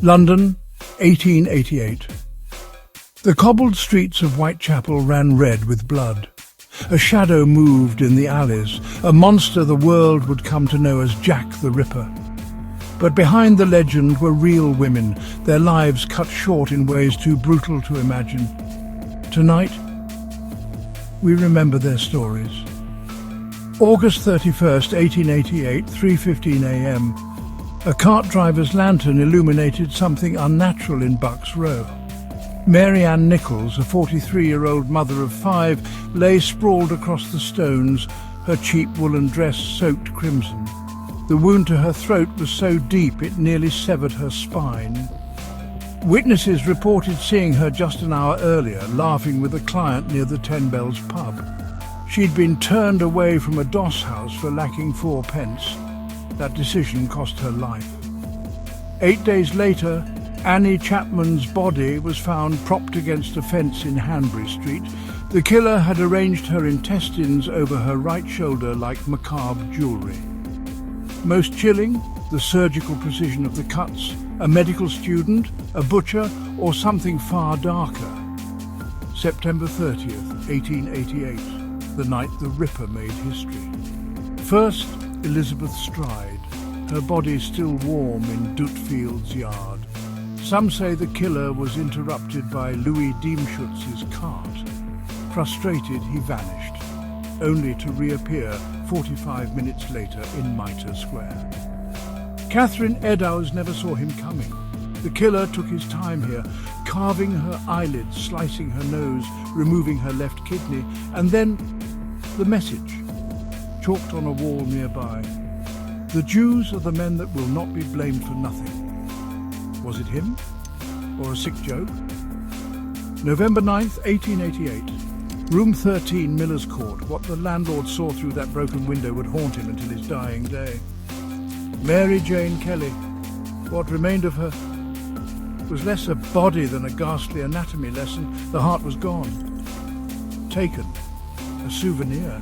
London, 1888. The cobbled streets of Whitechapel ran red with blood. A shadow moved in the alleys, a monster the world would come to know as Jack the Ripper. But behind the legend were real women, their lives cut short in ways too brutal to imagine. Tonight, we remember their stories. August 31st, 1888, 3:15 a.m. A cart driver's lantern illuminated something unnatural in Bucks Row. Mary Ann Nichols, a 43-year-old mother of 5, lay sprawled across the stones, her cheap woolen dress soaked crimson. The wound to her throat was so deep it nearly severed her spine. Witnesses reported seeing her just an hour earlier, laughing with a client near the Ten Bells pub. She'd been turned away from a doss house for lacking 4 pence. That decision cost her life. 8 days later, Annie Chapman's body was found propped against a fence in Hanbury Street. The killer had arranged her intestines over her right shoulder like macabre jewellery. Most chilling, the surgical precision of the cuts, a medical student, a butcher, or something far darker. September 30th, 1888, the night the Ripper made history. First, Elizabeth Stride, her body still warm in Dutfield's yard. Some say the killer was interrupted by Louis Diemschutz's cart. Frustrated, he vanished, only to reappear 45 minutes later in Mitre Square. Catherine Eddowes never saw him coming. The killer took his time here, carving her eyelids, slicing her nose, removing her left kidney, and then the message, chalked on a wall nearby. The Jews are the men that will not be blamed for nothing. Was it him? Or a sick joke? November 9th, 1888. Room 13, Miller's Court. What the landlord saw through that broken window would haunt him until his dying day. Mary Jane Kelly. What remained of her was less a body than a ghastly anatomy lesson. The heart was gone. Taken. A souvenir.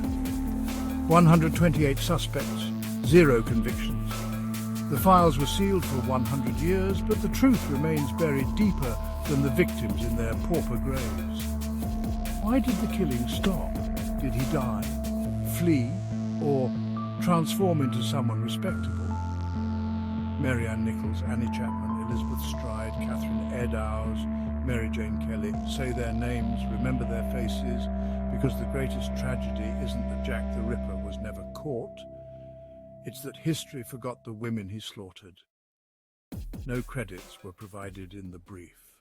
128 suspects. 0 convictions. The files were sealed for 100 years, but the truth remains buried deeper than the victims in their pauper graves. Why did the killing stop? Did he die, flee, or transform into someone respectable? Mary Ann Nichols, Annie Chapman, Elizabeth Stride, Catherine Eddowes, Mary Jane Kelly. Say their names, remember their faces, because the greatest tragedy isn't that Jack the Ripper was never caught. It's that history forgot the women he slaughtered. No credits were provided in the brief.